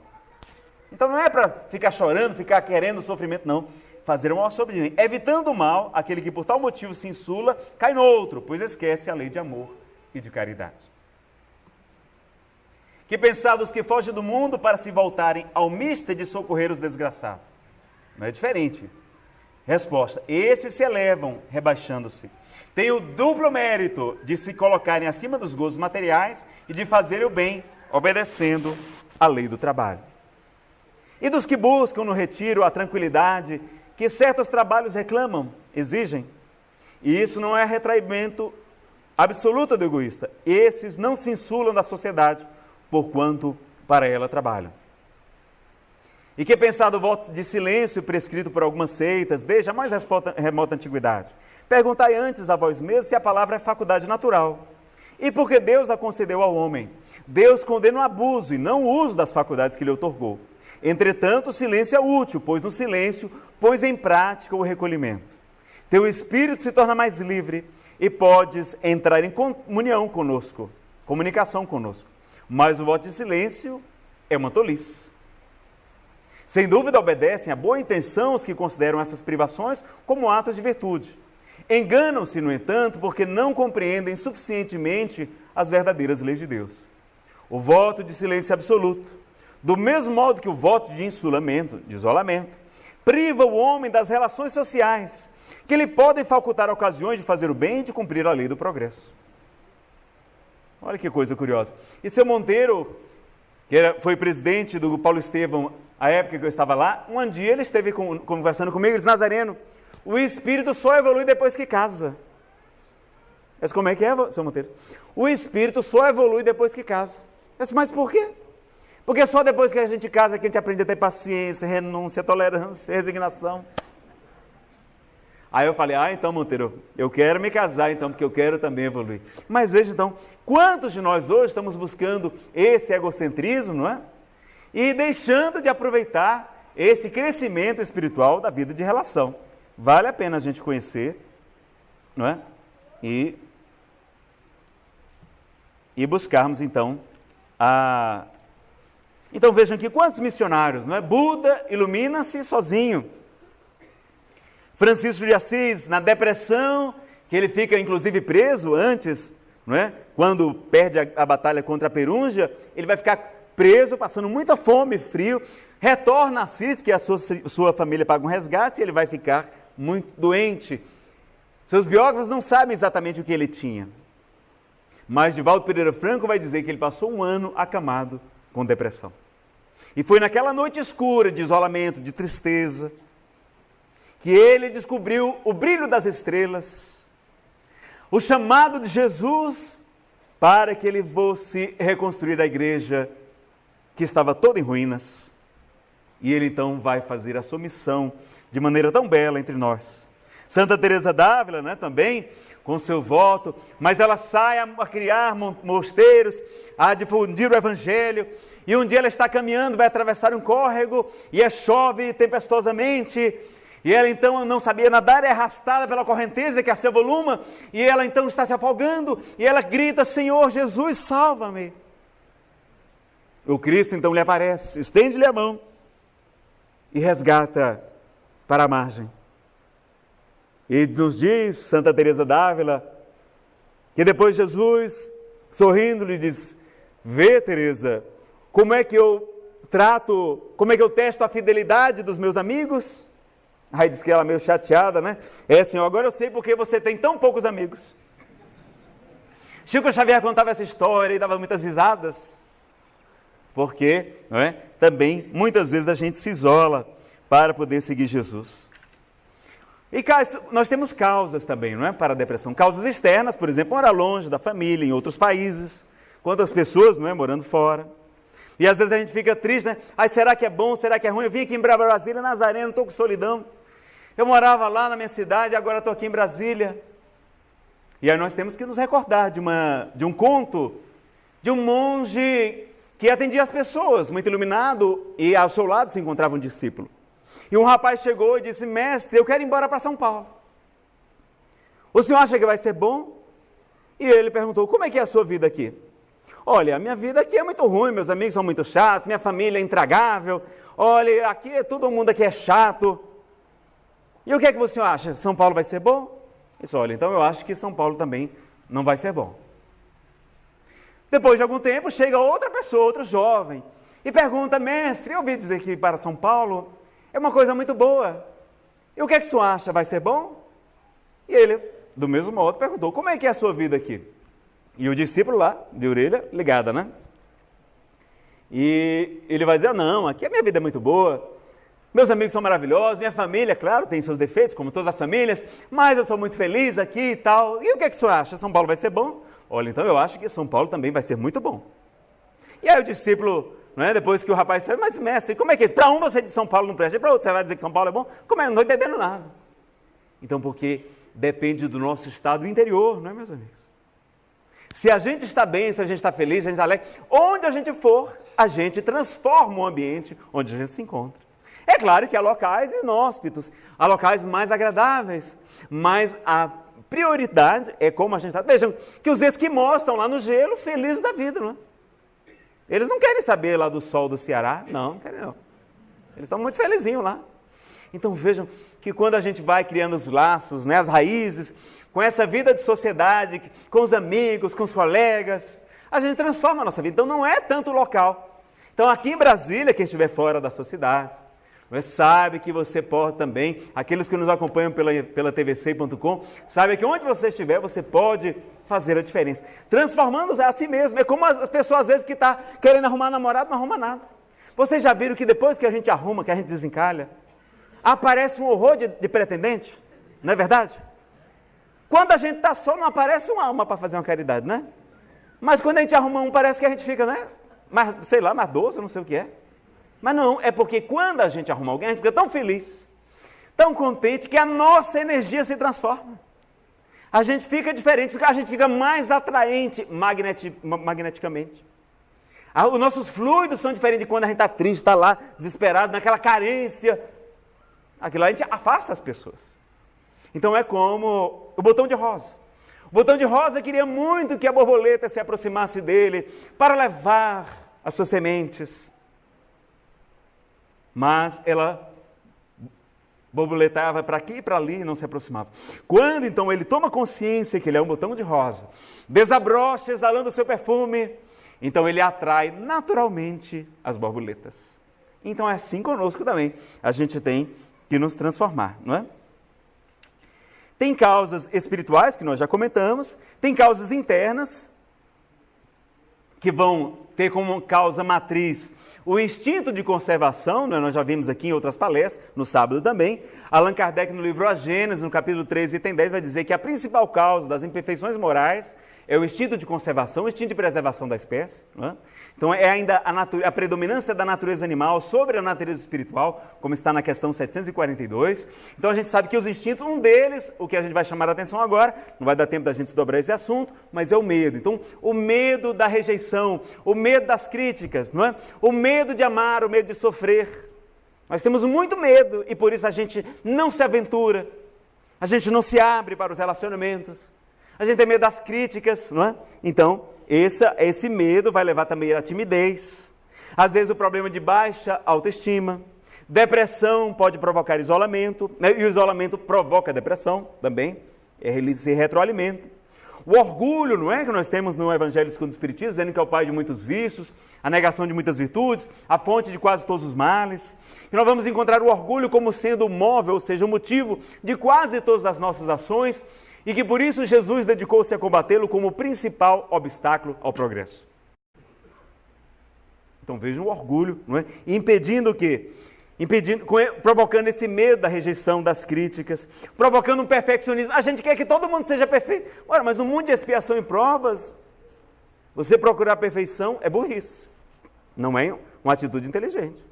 Então não é para ficar chorando, ficar querendo o sofrimento, não. Fazer o maior sobre bem. Evitando o mal, aquele que por tal motivo se insula, cai no outro, pois esquece a lei de amor e de caridade. Que pensar dos que fogem do mundo para se voltarem ao mister de socorrer os desgraçados? Não é diferente. Resposta: esses se elevam, rebaixando-se. Têm o duplo mérito de se colocarem acima dos gozos materiais e de fazerem o bem, obedecendo à lei do trabalho. E dos que buscam no retiro a tranquilidade que certos trabalhos reclamam, exigem. E isso não é retraimento absoluto do egoísta. Esses não se insulam da sociedade, porquanto para ela trabalham. E que pensar do voto de silêncio prescrito por algumas seitas, desde a mais remota antiguidade? Perguntai antes a vós mesmos se a palavra é faculdade natural. E porque Deus a concedeu ao homem. Deus condena o abuso e não o uso das faculdades que lhe outorgou. Entretanto, o silêncio é útil, pois no silêncio pões em prática o recolhimento. Teu espírito se torna mais livre e podes entrar em comunhão conosco, comunicação conosco. Mas o voto de silêncio é uma tolice. Sem dúvida obedecem à boa intenção os que consideram essas privações como atos de virtude. Enganam-se, no entanto, porque não compreendem suficientemente as verdadeiras leis de Deus. O voto de silêncio absoluto, do mesmo modo que o voto de insulamento, de isolamento, priva o homem das relações sociais, que lhe podem facultar ocasiões de fazer o bem e de cumprir a lei do progresso. Olha que coisa curiosa. E seu Monteiro, que foi presidente do Paulo Estevão, a época que eu estava lá, um dia ele esteve conversando comigo, ele disse: Nazareno, o espírito só evolui depois que casa. Mas como é que é, seu Monteiro? O espírito só evolui depois que casa. Eu disse: mas por quê? Porque só depois que a gente casa que a gente aprende a ter paciência, renúncia, tolerância, resignação. Aí eu falei: então, Monteiro, eu quero me casar então, porque eu quero também evoluir. Mas veja então, quantos de nós hoje estamos buscando esse egocentrismo, não é? E deixando de aproveitar esse crescimento espiritual da vida de relação. Vale a pena a gente conhecer, não é? E buscarmos então a... Então vejam aqui quantos missionários, não é? Buda ilumina-se sozinho. Francisco de Assis, na depressão, que ele fica inclusive preso antes, não é? Quando perde a batalha contra a Perunja, ele vai ficar preso, passando muita fome, frio, retorna a Assis, porque a sua família paga um resgate, e ele vai ficar muito doente. Seus biógrafos não sabem exatamente o que ele tinha, mas Divaldo Pereira Franco vai dizer que ele passou um ano acamado com depressão. E foi naquela noite escura de isolamento, de tristeza, que ele descobriu o brilho das estrelas, o chamado de Jesus para que ele fosse reconstruir a igreja que estava toda em ruínas. E ele então vai fazer a sua missão de maneira tão bela entre nós. Santa Teresa d'Ávila, né, também, com seu voto, mas ela sai a criar mosteiros, a difundir o evangelho, e um dia ela está caminhando, vai atravessar um córrego, e chove tempestuosamente, e ela então não sabia nadar, é arrastada pela correnteza que a se avoluma, e ela então está se afogando, e ela grita: Senhor Jesus, salva-me. O Cristo então lhe aparece, estende-lhe a mão, e resgata para a margem. E nos diz Santa Teresa d'Ávila que depois Jesus, sorrindo, lhe diz: vê, Teresa, como é que eu como é que eu testo a fidelidade dos meus amigos? Aí diz que ela meio chateada, né? Senhor, agora eu sei porque você tem tão poucos amigos. Chico Xavier contava essa história e dava muitas risadas, porque, não é? Também, muitas vezes a gente se isola para poder seguir Jesus. E nós temos causas também, não é? Para a depressão. Causas externas, por exemplo, morar longe da família, em outros países. Quantas pessoas, não é? Morando fora. E às vezes a gente fica triste, né? Será que é bom? Será que é ruim? Eu vim aqui em Brasília, Nazareno, estou com solidão. Eu morava lá na minha cidade, agora estou aqui em Brasília. E aí nós temos que nos recordar de um conto de um monge que atendia as pessoas, muito iluminado, e ao seu lado se encontrava um discípulo. E um rapaz chegou e disse: mestre, eu quero ir embora para São Paulo. O senhor acha que vai ser bom? E ele perguntou: como é que é a sua vida aqui? Olha, a minha vida aqui é muito ruim, meus amigos são muito chatos, minha família é intragável. Olha, aqui todo mundo aqui é chato. E o que é que o senhor acha? São Paulo vai ser bom? Ele disse: olha, então eu acho que São Paulo também não vai ser bom. Depois de algum tempo, chega outra pessoa, outro jovem, e pergunta: mestre, eu ouvi dizer que ir para São Paulo é uma coisa muito boa. E o que é que o senhor acha? Vai ser bom? E ele, do mesmo modo, perguntou: como é que é a sua vida aqui? E o discípulo lá, de orelha ligada, né? E ele vai dizer: não, aqui a minha vida é muito boa, meus amigos são maravilhosos, minha família, claro, tem seus defeitos, como todas as famílias, mas eu sou muito feliz aqui e tal. E o que é que o senhor acha? São Paulo vai ser bom? Olha, então eu acho que São Paulo também vai ser muito bom. E aí o discípulo, não é, depois que o rapaz disse: mas mestre, como é que é isso? Para um você diz São Paulo não presta, e para outro você vai dizer que São Paulo é bom? Como é? Eu não estou entendendo nada. Então, porque depende do nosso estado interior, não é, meus amigos? Se a gente está bem, se a gente está feliz, se a gente está alegre, onde a gente for, a gente transforma o ambiente onde a gente se encontra. É claro que há locais inóspitos, há locais mais agradáveis, mas a prioridade é como a gente está. Vejam que os esquimós estão lá no gelo, felizes da vida, não é? Eles não querem saber lá do sol do Ceará, não querem não. Eles estão muito felizinhos lá. Então vejam que quando a gente vai criando os laços, né, as raízes, com essa vida de sociedade, com os amigos, com os colegas, a gente transforma a nossa vida. Então não é tanto o local. Então aqui em Brasília, quem estiver fora da sua cidade, sabe que você pode também, aqueles que nos acompanham pela tvc.com, sabe que onde você estiver, você pode fazer a diferença. Transformando-se a si mesmo. É como as pessoas às vezes que estão querendo arrumar namorado, não arruma nada. Vocês já viram que depois que a gente arruma, que a gente desencalha, aparece um horror de pretendente? Não é verdade? Quando a gente está só, não aparece uma alma para fazer uma caridade, né? Mas quando a gente arruma um, parece que a gente fica, né? Mais, sei lá, mais doce, eu não sei o que é. Mas não, é porque quando a gente arruma alguém, a gente fica tão feliz, tão contente, que a nossa energia se transforma. A gente fica diferente, a gente fica mais atraente magneticamente. Os nossos fluidos são diferentes de quando a gente está triste, está lá, desesperado, naquela carência. Aquilo lá a gente afasta as pessoas. Então é como o botão de rosa. O botão de rosa queria muito que a borboleta se aproximasse dele para levar as suas sementes. Mas ela borboletava para aqui e para ali e não se aproximava. Quando então ele toma consciência que ele é um botão de rosa, desabrocha exalando o seu perfume, então ele atrai naturalmente as borboletas. Então é assim conosco também. A gente tem que nos transformar, não é? Tem causas espirituais, que nós já comentamos, tem causas internas, que vão ter como causa matriz o instinto de conservação, né? Nós já vimos aqui em outras palestras, no sábado também. Allan Kardec, no livro A Gênese, no capítulo 13, item 10, vai dizer que a principal causa das imperfeições morais é o instinto de conservação, o instinto de preservação da espécie. Né? Então é ainda a predominância da natureza animal sobre a natureza espiritual, como está na questão 742. Então a gente sabe que os instintos, um deles, o que a gente vai chamar a atenção agora, não vai dar tempo da gente desdobrar esse assunto, mas é o medo. Então o medo da rejeição, o medo das críticas, não é? O medo de amar, o medo de sofrer. Nós temos muito medo e por isso a gente não se aventura, a gente não se abre para os relacionamentos. A gente tem medo das críticas, não é? Então, esse medo vai levar também à timidez. Às vezes o problema de baixa autoestima. Depressão pode provocar isolamento, né? E o isolamento provoca depressão também. Ele se retroalimenta. O orgulho, não é? Que nós temos no Evangelho segundo o Espiritismo, dizendo que é o pai de muitos vícios, a negação de muitas virtudes, a fonte de quase todos os males. E nós vamos encontrar o orgulho como sendo o móvel, ou seja, o motivo de quase todas as nossas ações, e que por isso Jesus dedicou-se a combatê-lo como o principal obstáculo ao progresso. Então vejam o orgulho, não é? Impedindo o quê? Provocando esse medo da rejeição, das críticas, provocando um perfeccionismo. A gente quer que todo mundo seja perfeito. Ora, mas no mundo de expiação e provas, você procurar a perfeição é burrice. Não é uma atitude inteligente.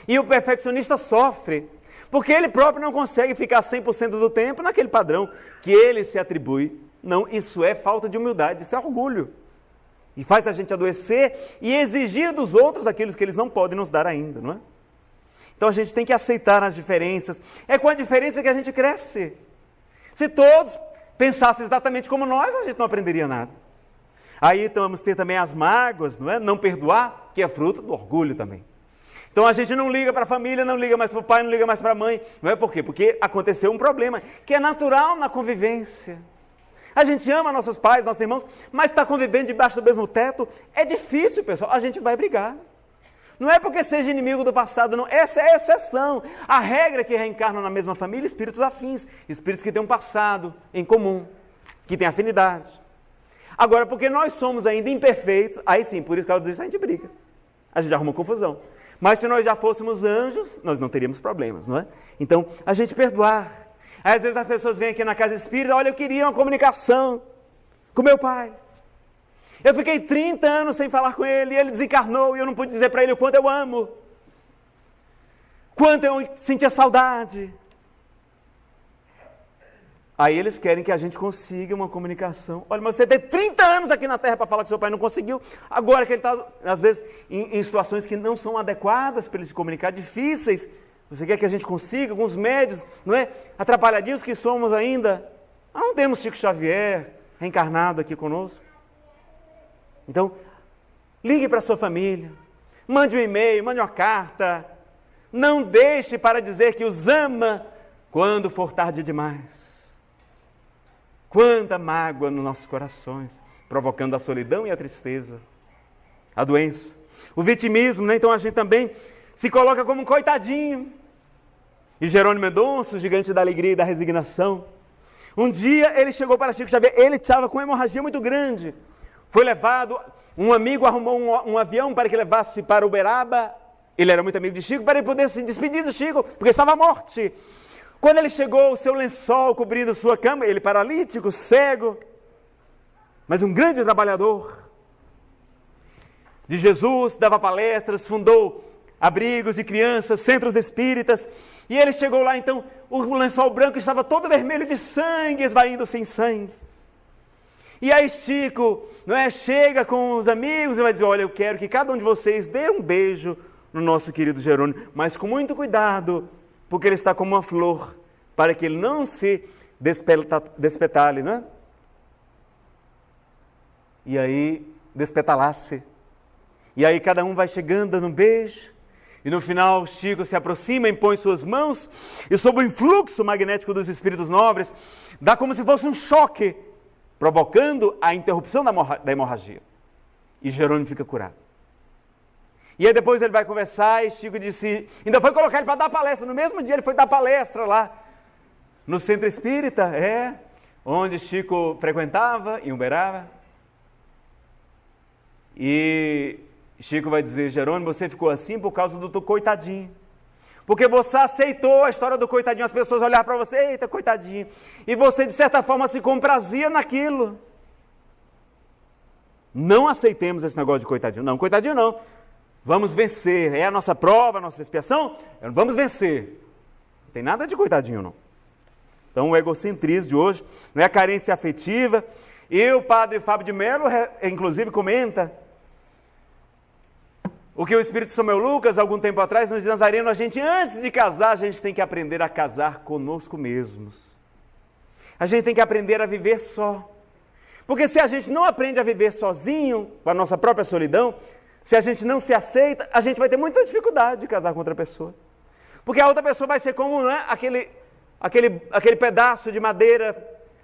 E o perfeccionista sofre, porque ele próprio não consegue ficar 100% do tempo naquele padrão que ele se atribui. Não, isso é falta de humildade, isso é orgulho. E faz a gente adoecer e exigir dos outros aquilo que eles não podem nos dar ainda, não é? Então a gente tem que aceitar as diferenças. É com a diferença que a gente cresce. Se todos pensassem exatamente como nós, a gente não aprenderia nada. Aí então, vamos ter também as mágoas, não é? Não perdoar, que é fruto do orgulho também. Então a gente não liga para a família, não liga mais para o pai, não liga mais para a mãe. Não é por quê? Porque aconteceu um problema que é natural na convivência. A gente ama nossos pais, nossos irmãos, mas está convivendo debaixo do mesmo teto. É difícil, pessoal. A gente vai brigar. Não é porque seja inimigo do passado, não. Essa é a exceção. A regra é que reencarnam na mesma família espíritos afins, espíritos que têm um passado em comum, que têm afinidade. Agora, porque nós somos ainda imperfeitos, aí sim, por isso que a gente briga. A gente arruma confusão. Mas se nós já fôssemos anjos, nós não teríamos problemas, não é? Então, a gente perdoar. Aí, às vezes as pessoas vêm aqui na casa espírita, olha, eu queria uma comunicação com meu pai. Eu fiquei 30 anos sem falar com ele, e ele desencarnou, e eu não pude dizer para ele o quanto eu amo, quanto eu sentia saudade. Aí eles querem que a gente consiga uma comunicação. Olha, mas você tem 30 anos aqui na Terra para falar que seu pai não conseguiu, agora que ele está, às vezes, em situações que não são adequadas para ele se comunicar, difíceis, você quer que a gente consiga, com os médios, não é? Atrapalhadinhos que somos ainda. Não temos Chico Xavier reencarnado aqui conosco. Então, ligue para a sua família, mande um e-mail, mande uma carta, não deixe para dizer que os ama quando for tarde demais. Quanta mágoa nos nossos corações, provocando a solidão e a tristeza, a doença. O vitimismo, né? Então a gente também se coloca como um coitadinho. E Jerônimo Mendonça, o gigante da alegria e da resignação, um dia ele chegou para Chico Xavier, ele estava com uma hemorragia muito grande. Foi levado, um amigo arrumou um avião para que levasse para Uberaba, ele era muito amigo de Chico, para ele poder se despedir do Chico, porque estava à morte. Quando ele chegou, o seu lençol cobrindo sua cama, ele paralítico, cego, mas um grande trabalhador de Jesus, dava palestras, fundou abrigos de crianças, centros espíritas, e ele chegou lá, então, o lençol branco estava todo vermelho de sangue, esvaindo sem sangue. E aí Chico, não é, chega com os amigos e vai dizer, olha, eu quero que cada um de vocês dê um beijo no nosso querido Jerônimo, mas com muito cuidado, porque ele está como uma flor, para que ele não se despetale, não é? E aí, despetalasse. E aí cada um vai chegando, dando um beijo, e no final Chico se aproxima, impõe suas mãos, e sob o influxo magnético dos espíritos nobres, dá como se fosse um choque, provocando a interrupção da hemorragia. E Jerônimo fica curado. E aí depois ele vai conversar e Chico disse, ainda foi colocar ele para dar palestra. No mesmo dia ele foi dar palestra lá, no centro espírita, onde Chico frequentava, em Uberaba. E Chico vai dizer, Jerônimo, você ficou assim por causa do teu coitadinho. Porque você aceitou a história do coitadinho, as pessoas olharam para você, eita, coitadinho. E você, de certa forma, se comprazia naquilo. Não aceitemos esse negócio de coitadinho. Não, coitadinho não. Vamos vencer. É a nossa prova, a nossa expiação. Vamos vencer. Não tem nada de coitadinho, não. Então, o egocentrismo de hoje não é a carência afetiva. E o padre Fábio de Mello, inclusive, comenta o que o Espírito Samuel Lucas, algum tempo atrás, nos diz, Nazareno, a gente, antes de casar, a gente tem que aprender a casar conosco mesmos. A gente tem que aprender a viver só. Porque se a gente não aprende a viver sozinho, com a nossa própria solidão, se a gente não se aceita, a gente vai ter muita dificuldade de casar com outra pessoa. Porque a outra pessoa vai ser como, né, aquele pedaço de madeira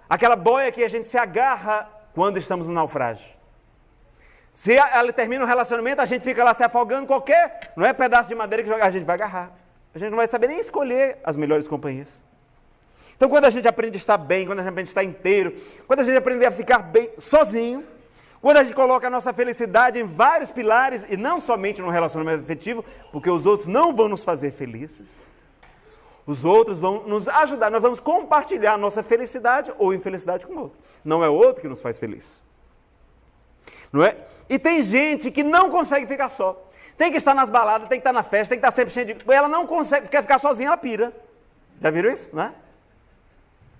aquela boia que a gente se agarra quando estamos no naufrágio. Se ela termina um relacionamento, a gente fica lá se afogando, qualquer, não é pedaço de madeira que jogar, a gente vai agarrar. A gente não vai saber nem escolher as melhores companhias. Então, quando a gente aprende a estar bem, quando a gente aprende a estar inteiro, quando a gente aprende a ficar bem sozinho, quando a gente coloca a nossa felicidade em vários pilares, e não somente no relacionamento afetivo, porque os outros não vão nos fazer felizes, os outros vão nos ajudar, nós vamos compartilhar a nossa felicidade ou infelicidade com o outro. Não é o outro que nos faz feliz. Não é? E tem gente que não consegue ficar só. Tem que estar nas baladas, tem que estar na festa, tem que estar sempre cheio de... Ela não consegue, quer ficar sozinha, ela pira. Já viram isso? Não é?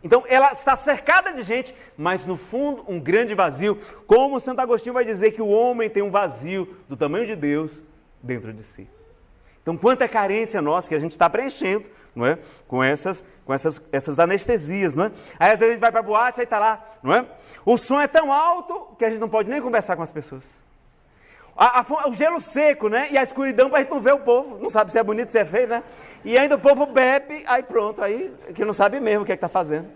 Então, ela está cercada de gente, mas no fundo, um grande vazio. Como Santo Agostinho vai dizer que o homem tem um vazio do tamanho de Deus dentro de si. Então, quanta carência nossa que a gente está preenchendo, não é? Com essas anestesias, não é? Aí, às vezes, a gente vai para a boate, aí está lá, não é? O som é tão alto que a gente não pode nem conversar com as pessoas. O gelo seco, né? E a escuridão para a gente não ver o povo. Não sabe se é bonito, se é feio, né? E ainda o povo bebe, aí pronto, aí que não sabe mesmo o que é que está fazendo.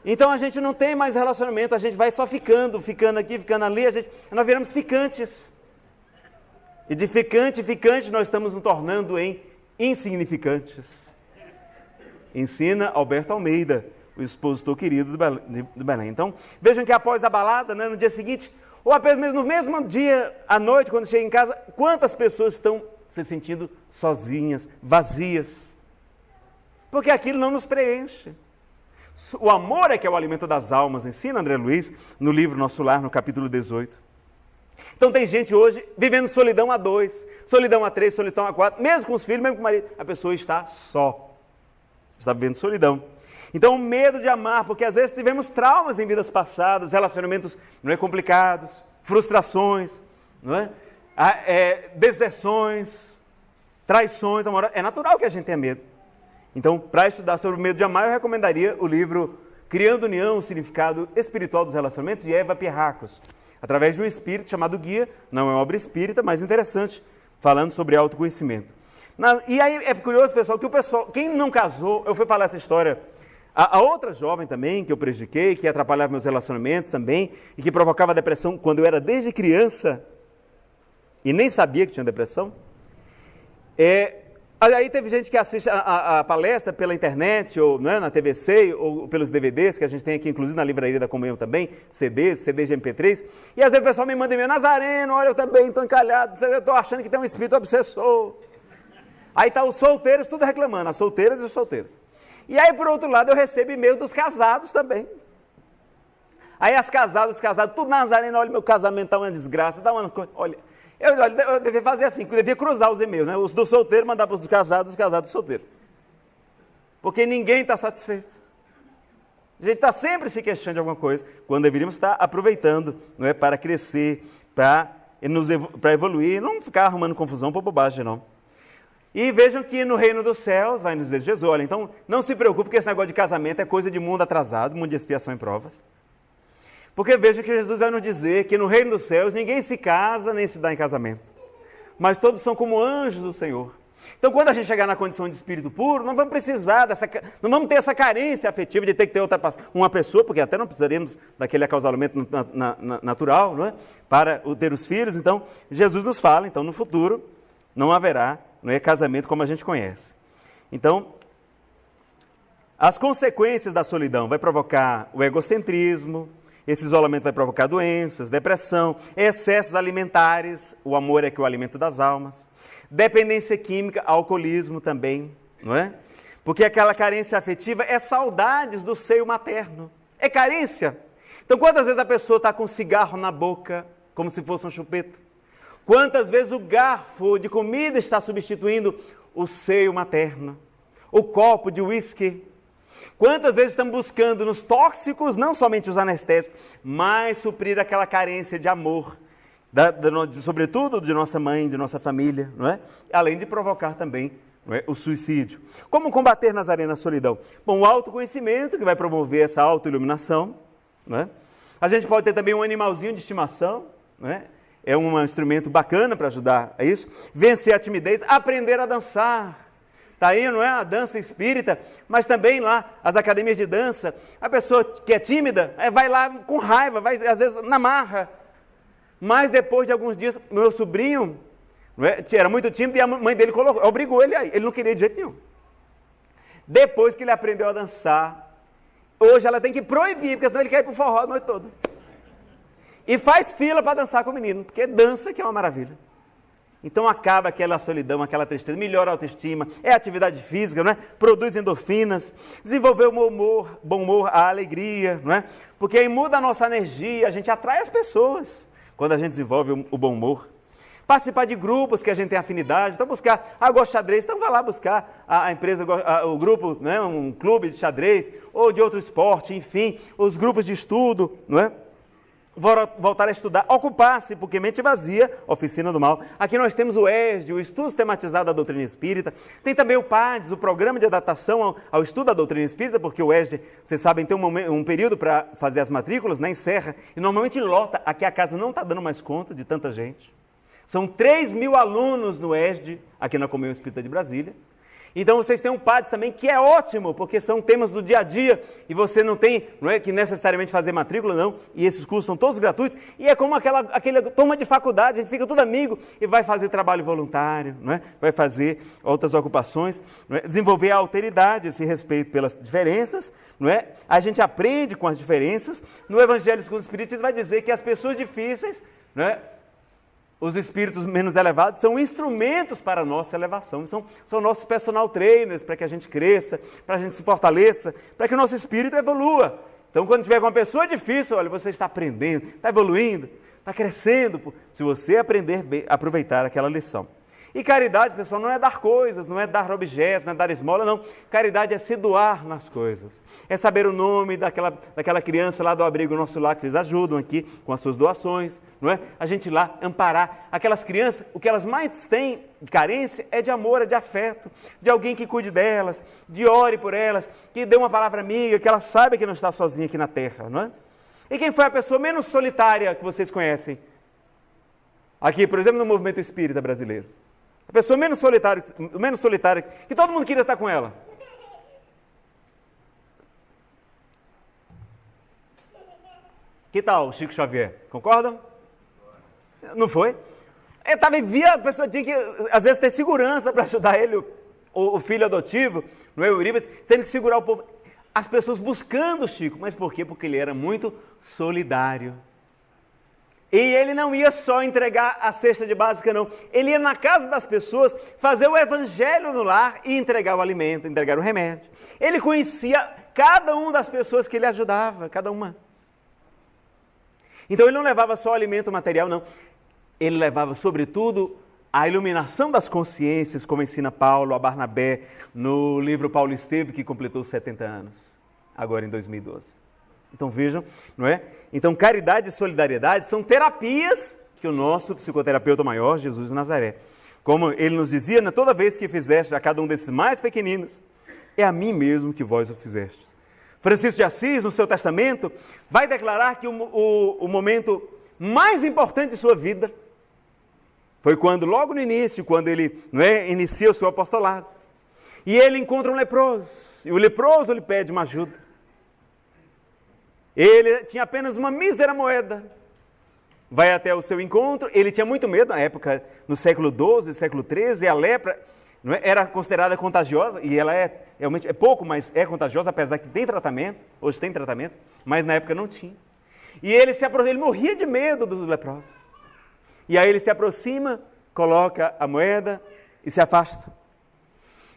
Então a gente não tem mais relacionamento, a gente vai só ficando aqui, ficando ali, nós viramos ficantes. E de ficante nós estamos nos tornando em insignificantes. Ensina Alberto Almeida, o expositor querido de Belém. Então, vejam que após a balada, né, no dia seguinte, ou apenas no mesmo dia, à noite, quando chega em casa, quantas pessoas estão se sentindo sozinhas, vazias? Porque aquilo não nos preenche. O amor é que é o alimento das almas, ensina André Luiz, no livro Nosso Lar, no capítulo 18. Então tem gente hoje vivendo solidão a 2, solidão a 3, solidão a 4, mesmo com os filhos, mesmo com o marido, a pessoa está só, está vivendo solidão. Então, o medo de amar, porque às vezes tivemos traumas em vidas passadas, relacionamentos não é, complicados, frustrações, não é? Deserções, traições, amor. É natural que a gente tenha medo. Então, para estudar sobre o medo de amar, eu recomendaria o livro Criando União, o Significado Espiritual dos Relacionamentos, de Eva Pierracos, através de um espírito chamado Guia, não é uma obra espírita, mas interessante, falando sobre autoconhecimento. E aí é curioso, pessoal, que quem não casou, eu fui falar essa história. A outra jovem também, que eu prejudiquei, que atrapalhava meus relacionamentos também, e que provocava depressão quando eu era desde criança, e nem sabia que tinha depressão. Aí teve gente que assiste a palestra pela internet, ou né, na TVC, ou pelos DVDs, que a gente tem aqui, inclusive na Livraria da Comunhão também, CDs de MP3, e às vezes o pessoal me manda e-mail, Nazareno, olha, eu também estou encalhado, eu estou achando que tem um espírito obsessor. Aí tá os solteiros tudo reclamando, as solteiras e os solteiros. E aí, por outro lado, eu recebo e-mail dos casados também. Aí os casados, tudo Nazareno, olha, meu casamento está uma desgraça, tá uma coisa. Olha, eu devia fazer assim, eu devia cruzar os e-mails, né? Os do solteiro mandar para os casados do solteiro. Porque ninguém está satisfeito. A gente está sempre se queixando de alguma coisa, quando deveríamos estar aproveitando, não é, para crescer, para evoluir, não ficar arrumando confusão por bobagem, não. E vejam que no reino dos céus, vai nos dizer Jesus, olha, então não se preocupe porque esse negócio de casamento é coisa de mundo atrasado, mundo de expiação e provas. Porque vejam que Jesus vai nos dizer que no reino dos céus ninguém se casa nem se dá em casamento, mas todos são como anjos do Senhor. Então quando a gente chegar na condição de espírito puro, não vamos precisar não vamos ter essa carência afetiva de ter que ter uma pessoa, porque até não precisaríamos daquele acausalamento natural, não é? Para ter os filhos. Então Jesus nos fala, então no futuro não haverá, não é, casamento como a gente conhece. Então, as consequências da solidão vai provocar o egocentrismo, esse isolamento vai provocar doenças, depressão, excessos alimentares, o amor é que é o alimento das almas, dependência química, alcoolismo também, não é? Porque aquela carência afetiva é saudades do seio materno, é carência. Então, quantas vezes a pessoa está com um cigarro na boca, como se fosse um chupeta? Quantas vezes o garfo de comida está substituindo o seio materno, o copo de uísque? Quantas vezes estamos buscando nos tóxicos, não somente os anestésicos, mas suprir aquela carência de amor, sobretudo de nossa mãe, de nossa família, não é? Além de provocar também, não é, o suicídio. Como combater, Nazareno, a solidão? Bom, o autoconhecimento, que vai promover essa autoiluminação, não é? A gente pode ter também um animalzinho de estimação, não é? É um instrumento bacana para ajudar a isso. Vencer a timidez, aprender a dançar. Está aí, não é? A dança espírita, mas também lá as academias de dança. A pessoa que é tímida vai lá com raiva, vai às vezes na marra. Mas depois de alguns dias, meu sobrinho era muito tímido e a mãe dele obrigou ele a ir. Ele não queria de jeito nenhum. Depois que ele aprendeu a dançar, hoje ela tem que proibir, porque senão ele quer ir para o forró a noite toda. E faz fila para dançar com o menino, porque dança que é uma maravilha. Então acaba aquela solidão, aquela tristeza, melhora a autoestima, é atividade física, não é? Produz endorfinas, desenvolver o bom humor, a alegria, não é? Porque aí muda a nossa energia, a gente atrai as pessoas quando a gente desenvolve o bom humor. Participar de grupos que a gente tem afinidade, então buscar, gosto de xadrez, então vai lá buscar a empresa, o grupo, né? Um clube de xadrez, ou de outro esporte, enfim, os grupos de estudo, não é? Voltar a estudar, ocupar-se, porque mente vazia, oficina do mal. Aqui nós temos o ESD, o Estudo Sistematizado da Doutrina Espírita. Tem também o PADES, o Programa de Adaptação ao Estudo da Doutrina Espírita, porque o ESD, vocês sabem, tem um período para fazer as matrículas, né, encerra, e normalmente lota. Aqui a casa não está dando mais conta de tanta gente. São 3.000 alunos no ESD, aqui na Comunhão Espírita de Brasília. Então vocês têm um PADES também, que é ótimo, porque são temas do dia a dia, e você não é que necessariamente fazer matrícula, não, e esses cursos são todos gratuitos, e é como aquele turma de faculdade, a gente fica tudo amigo, e vai fazer trabalho voluntário, não é? Vai fazer outras ocupações, não é? Desenvolver a alteridade, esse respeito pelas diferenças, não é? A gente aprende com as diferenças. No Evangelho segundo o Espiritismo vai dizer que as pessoas difíceis, não é? Os espíritos menos elevados são instrumentos para a nossa elevação, são nossos personal trainers para que a gente cresça, para a gente se fortaleça, para que o nosso espírito evolua. Então, quando tiver com uma pessoa difícil, olha, você está aprendendo, está evoluindo, está crescendo, se você aprender bem, aproveitar aquela lição. E caridade, pessoal, não é dar coisas, não é dar objetos, não é dar esmola, não. Caridade é se doar nas coisas. É saber o nome daquela criança lá do abrigo nosso lar, que vocês ajudam aqui com as suas doações, não é? A gente lá amparar aquelas crianças, o que elas mais têm de carência é de amor, é de afeto, de alguém que cuide delas, de ore por elas, que dê uma palavra amiga, que ela saiba que não está sozinha aqui na terra, não é? E quem foi a pessoa menos solitária que vocês conhecem? Aqui, por exemplo, no movimento espírita brasileiro. A pessoa menos solitária, que todo mundo queria estar com ela. Que tal, Chico Xavier? Concordam? Não foi? A pessoa tinha que, às vezes, ter segurança para ajudar ele, o filho adotivo, não é, o Euribas, tendo que segurar o povo. As pessoas buscando o Chico. Mas por quê? Porque ele era muito solidário. E ele não ia só entregar a cesta de básica, não. Ele ia na casa das pessoas, fazer o evangelho no lar e entregar o alimento, entregar o remédio. Ele conhecia cada uma das pessoas que ele ajudava, cada uma. Então ele não levava só o alimento material, não. Ele levava, sobretudo, a iluminação das consciências, como ensina Paulo a Barnabé no livro Paulo Esteves, que completou 70 anos, agora em 2012. Então vejam, não é? Então caridade e solidariedade são terapias que o nosso psicoterapeuta maior, Jesus de Nazaré, como ele nos dizia, né, toda vez que fizeste a cada um desses mais pequeninos, é a mim mesmo que vós o fizestes. Francisco de Assis, no seu testamento, vai declarar que o momento mais importante de sua vida foi quando, logo no início, quando ele, não é, inicia o seu apostolado, e ele encontra um leproso, e o leproso lhe pede uma ajuda. Ele tinha apenas uma mísera moeda. Vai até o seu encontro. Ele tinha muito medo na época, no século XII, século XIII, a lepra, não é, era considerada contagiosa, e ela realmente é pouco, mas é contagiosa, apesar que tem tratamento, hoje tem tratamento, mas na época não tinha. E ele morria de medo dos leprosos. E aí ele se aproxima, coloca a moeda e se afasta.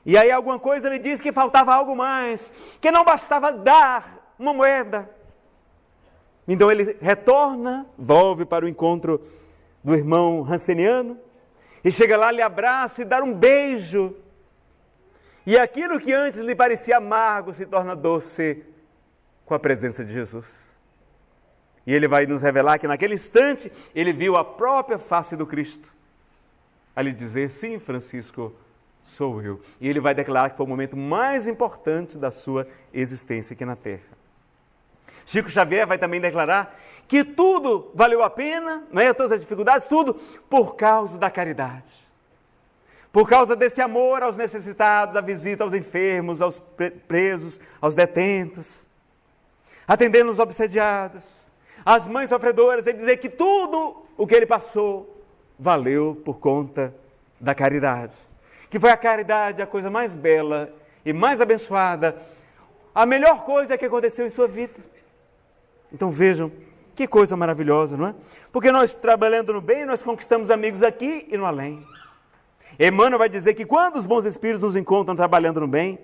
E aí alguma coisa ele diz que faltava algo mais, que não bastava dar uma moeda. Então ele retorna, volve para o encontro do irmão Hanseniano, e chega lá, lhe abraça e dá um beijo. E aquilo que antes lhe parecia amargo se torna doce com a presença de Jesus. E ele vai nos revelar que naquele instante ele viu a própria face do Cristo, a lhe dizer, sim, Francisco, sou eu. E ele vai declarar que foi o momento mais importante da sua existência aqui na Terra. Chico Xavier vai também declarar que tudo valeu a pena, não é? Todas as dificuldades, tudo por causa da caridade. Por causa desse amor aos necessitados, a visita aos enfermos, aos presos, aos detentos, atendendo os obsediados, as mães sofredoras, e dizer que tudo o que ele passou valeu por conta da caridade. Que foi a caridade a coisa mais bela e mais abençoada, a melhor coisa que aconteceu em sua vida. Então vejam, que coisa maravilhosa, não é? Porque nós, trabalhando no bem, nós conquistamos amigos aqui e no além. Emmanuel vai dizer que quando os bons espíritos nos encontram trabalhando no bem,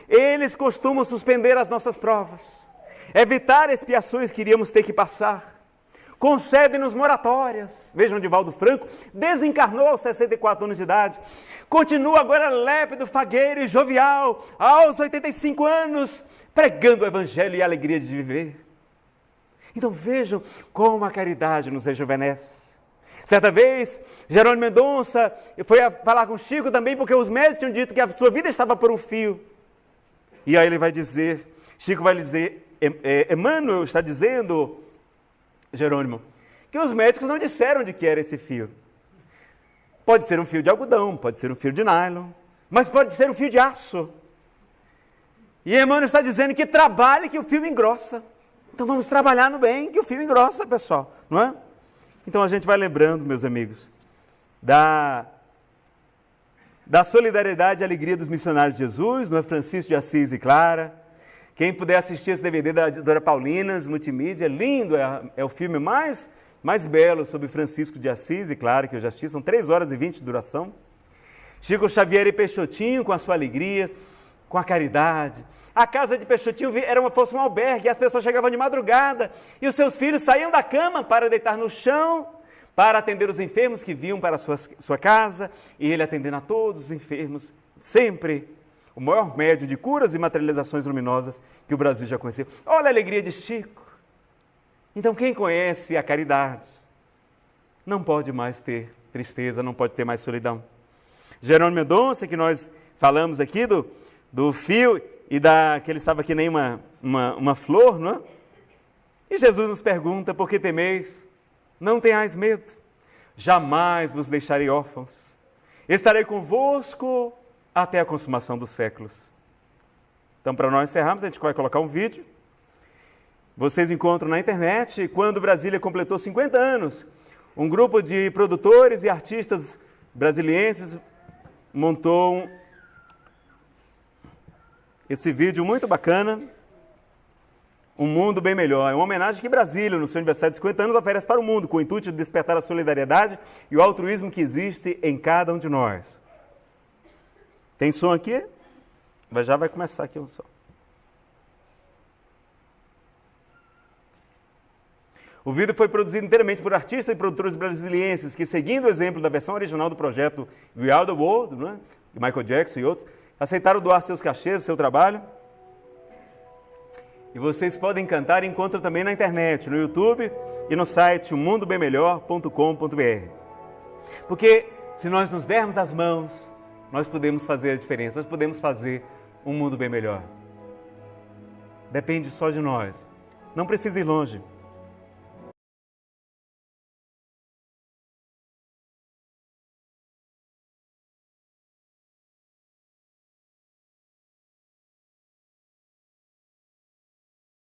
eles costumam suspender as nossas provas, evitar expiações que iríamos ter que passar, concedem-nos moratórias. Vejam, Divaldo Franco desencarnou aos 64 anos de idade, continua agora lépido, fagueiro e jovial, aos 85 anos, pregando o Evangelho e a alegria de viver. Então vejam como a caridade nos rejuvenesce. Certa vez, Jerônimo Mendonça foi a falar com Chico também, porque os médicos tinham dito que a sua vida estava por um fio. E aí ele vai dizer, Chico vai dizer, Emmanuel está dizendo, Jerônimo, que os médicos não disseram de que era esse fio. Pode ser um fio de algodão, pode ser um fio de nylon, mas pode ser um fio de aço. E Emmanuel está dizendo que trabalhe, que o fio engrossa. Então vamos trabalhar no bem, que o fio engrossa, pessoal, não é? Então a gente vai lembrando, meus amigos, da solidariedade e alegria dos missionários de Jesus, não é? Francisco de Assis e Clara. Quem puder assistir esse DVD da editora Paulinas, multimídia, é lindo, é o filme mais belo sobre Francisco de Assis e Clara que eu já assisti, são 3 horas e 20 de duração. Chico Xavier e Peixotinho com a sua alegria, com a caridade. A casa de Peixotinho fosse um albergue, e as pessoas chegavam de madrugada, e os seus filhos saíam da cama para deitar no chão, para atender os enfermos que vinham para a sua casa, e ele atendendo a todos os enfermos, sempre o maior médium de curas e materializações luminosas que o Brasil já conheceu. Olha a alegria de Chico. Então quem conhece a caridade não pode mais ter tristeza, não pode ter mais solidão. Jerônimo Mendonça, que nós falamos aqui do fio, e que ele estava que nem uma flor, não é? E Jesus nos pergunta, por que temeis? Não tenhais medo, jamais vos deixarei órfãos, estarei convosco até a consumação dos séculos. Então, para nós encerrarmos, a gente vai colocar um vídeo, vocês encontram na internet, quando Brasília completou 50 anos, um grupo de produtores e artistas brasilienses montou esse vídeo muito bacana, Um Mundo Bem Melhor. É uma homenagem que Brasília, no seu aniversário de 50 anos, oferece para o mundo, com o intuito de despertar a solidariedade e o altruísmo que existe em cada um de nós. Tem som aqui? Já vai começar aqui o som. O vídeo foi produzido inteiramente por artistas e produtores brasilienses que, seguindo o exemplo da versão original do projeto We Are The World, né, de Michael Jackson e outros, aceitaram doar seus cachês, seu trabalho. E vocês podem cantar e encontram também na internet, no YouTube e no site mundobemmelhor.com.br. Porque se nós nos dermos as mãos, nós podemos fazer a diferença, nós podemos fazer um mundo bem melhor. Depende só de nós. Não precisa ir longe.